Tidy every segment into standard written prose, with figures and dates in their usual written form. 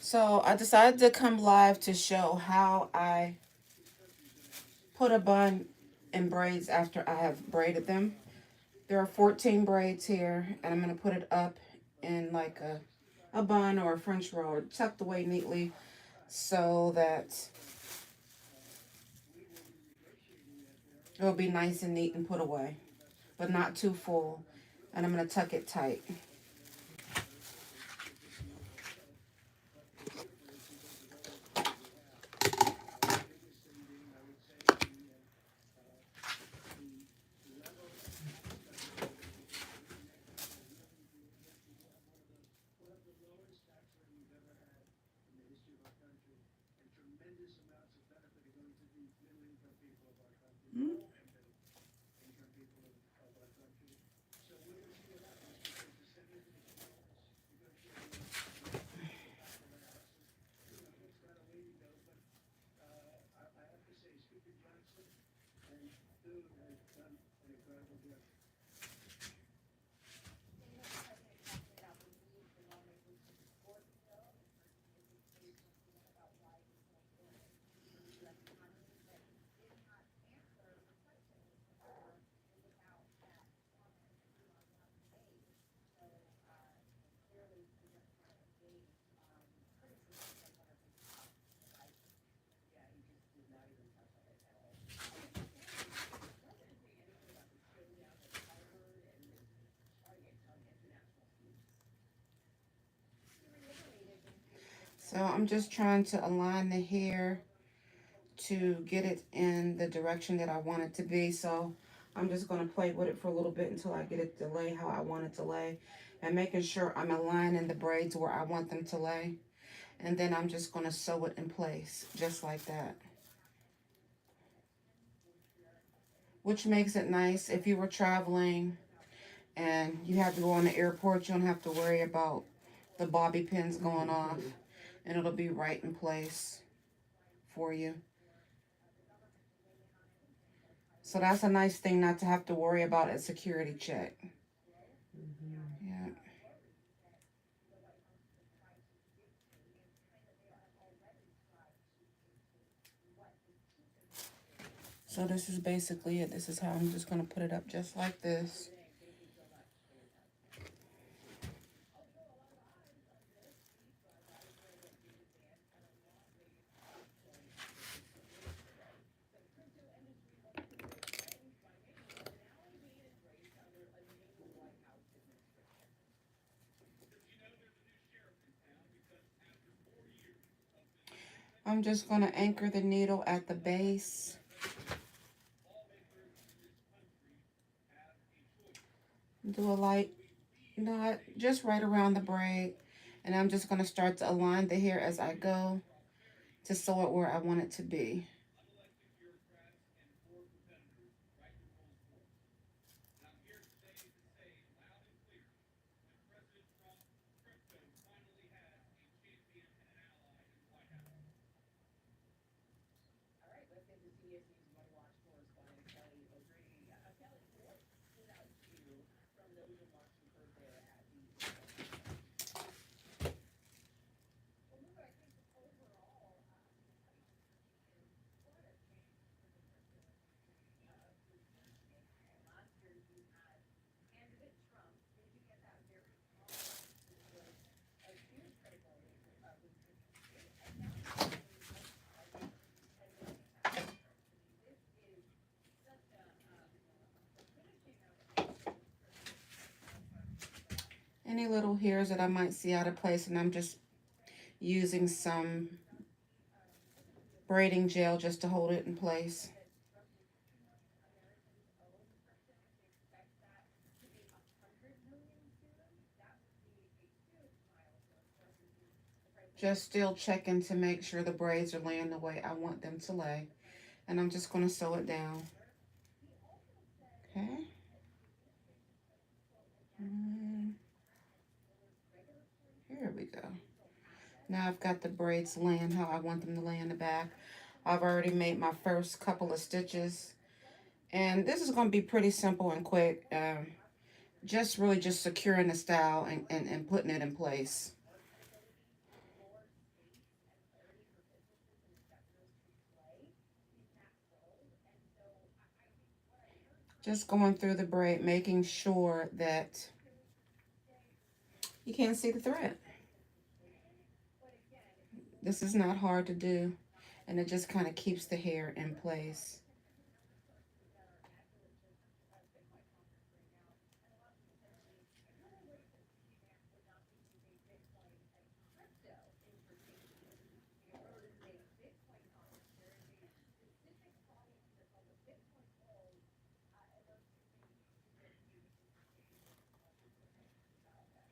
So I decided to come live to show how I put a bun in braids after I have braided them. There are 14 braids here, and I'm going to put it up in like a bun or a French roll, tucked away neatly so that it'll be nice and neat and put away, but not too full. And I'm going to tuck it tight. So I'm just trying to align the hair to get it in the direction that I want it to be. So I'm just going to play with it for a little bit until I get it to lay how I want it to lay, and making sure I'm aligning the braids where I want them to lay. And then I'm just going to sew it in place just like that, which makes it nice if you were traveling and you have to go on the airport. You don't have to worry about the bobby pins going off, and it'll be right in place for you. So that's a nice thing not to have to worry about a security check. Yeah. So this is basically it. This is how I'm just going to put it up just like this. I'm just going to anchor the needle at the base. Do a light knot just right around the braid. And I'm just going to start to align the hair as I go to sew it where I want it to be. Any little hairs that I might see out of place, and I'm just using some braiding gel just to hold it in place. Just still checking to make sure the braids are laying the way I want them to lay. And I'm just going to sew it down. Okay. And here we go. Now I've got the braids laying how I want them to lay in the back. I've already made my first couple of stitches. And this is going to be pretty simple and quick. Just really just securing the style and putting it in place. Just going through the braid, making sure that you can't see the thread. This is not hard to do, and it just kind of keeps the hair in place.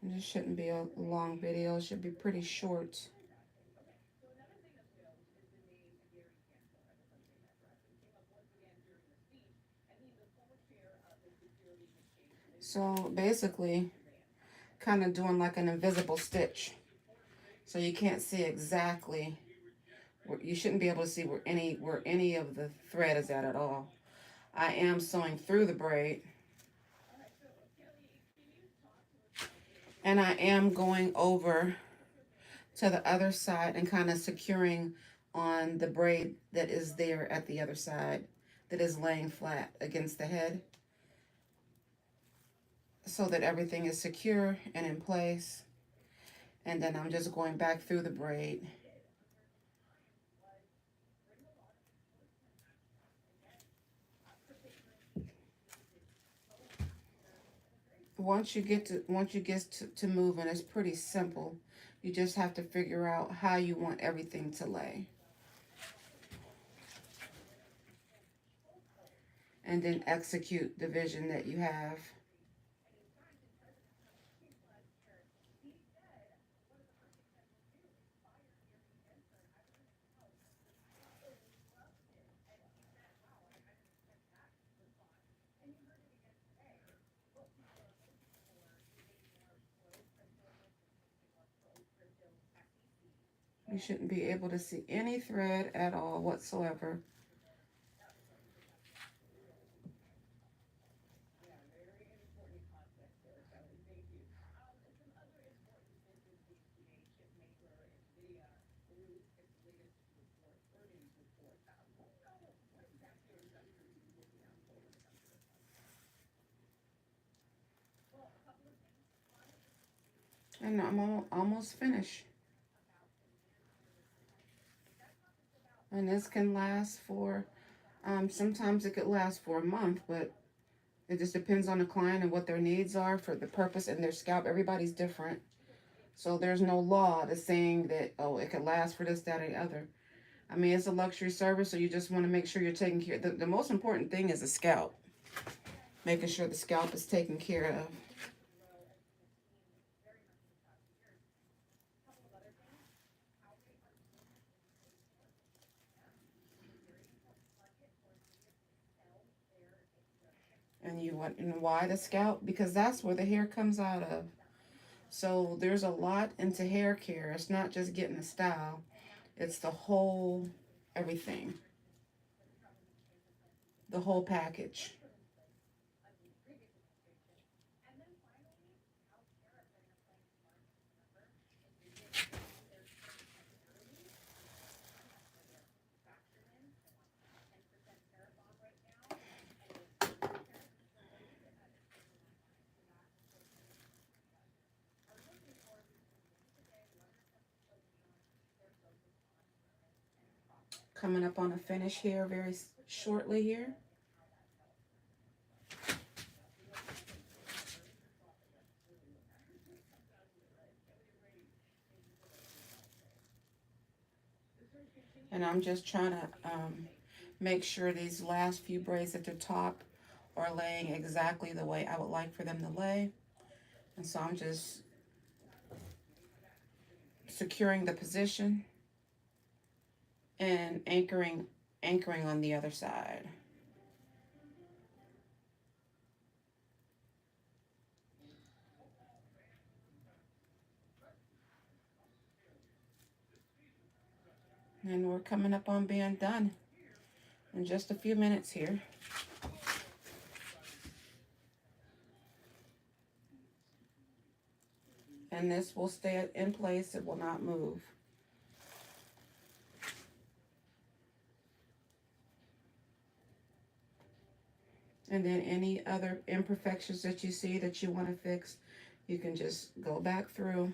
This shouldn't be a long video. It should be pretty short. So basically, kind of doing like an invisible stitch. So you can't see exactly, you shouldn't be able to see where any of the thread is at all. I am sewing through the braid. And I am going over to the other side and kind of securing on the braid that is there at the other side, that is laying flat against the head, so that everything is secure and in place. And then I'm just going back through the braid. Once you get to moving, it's pretty simple. You just have to figure out how you want everything to lay. And then execute the vision that you have. You shouldn't be able to see any thread at all whatsoever. And I'm almost finished. And this can last for, sometimes it could last for a month, but it just depends on the client and what their needs are for the purpose and their scalp. Everybody's different. So there's no law that's saying that, oh, it could last for this, that, or the other. I mean, it's a luxury service, so you just want to make sure you're taking care. The most important thing is the scalp. Making sure the scalp is taken care of. And you want, and why the scalp? Because that's where the hair comes out of. So there's a lot into hair care. It's not just getting the style. It's the whole, everything. The whole package. Coming up on a finish here very shortly here. And I'm just trying to make sure these last few braids at the top are laying exactly the way I would like for them to lay. And so I'm just securing the position and anchoring on the other side. And we're coming up on being done in just a few minutes here. And this will stay in place. It will not move. And then any other imperfections that you see that you want to fix, you can just go back through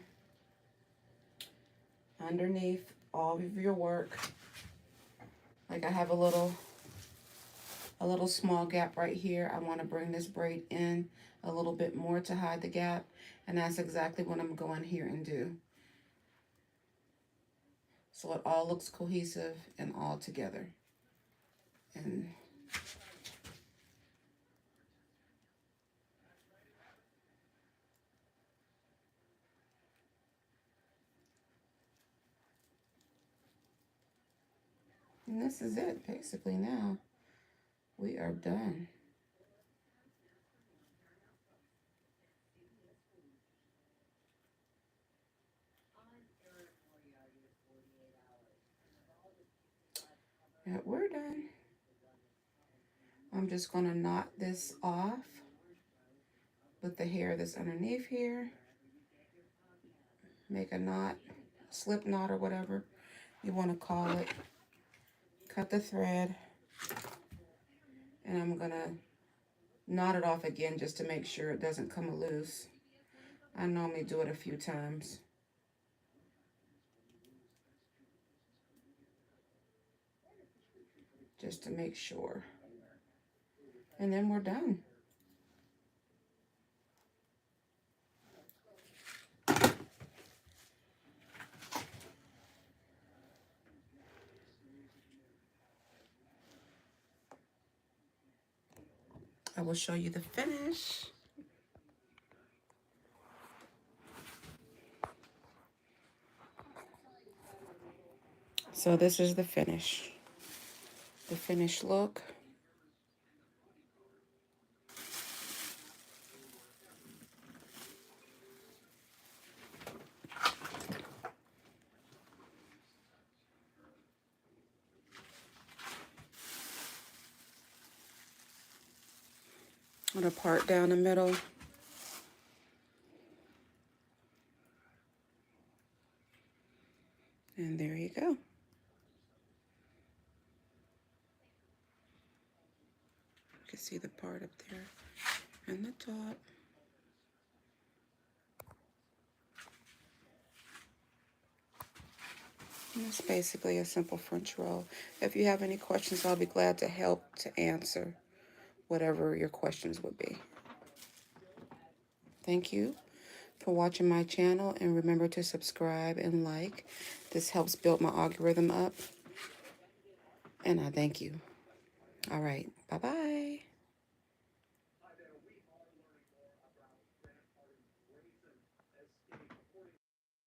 underneath all of your work. Like I have a little small gap right here. I want to bring this braid in a little bit more to hide the gap, and that's exactly what I'm going here and do. So it all looks cohesive and all together. And this is it, basically. Now we are done. Yeah, we're done. I'm just gonna knot this off with the hair that's underneath here. Make a knot, slip knot or whatever you want to call it. Cut the thread, and I'm gonna knot it off again just to make sure it doesn't come loose. I normally do it a few times. Just to make sure. And then we're done. I will show you the finish. So this is the finish. The finished look. I'm gonna part down the middle. And there you go. You can see the part up there and the top. And it's basically a simple French roll. If you have any questions, I'll be glad to help to answer whatever your questions would be. Thank you for watching my channel, and remember to subscribe and like. This helps build my algorithm up, and I thank you. All right, bye-bye.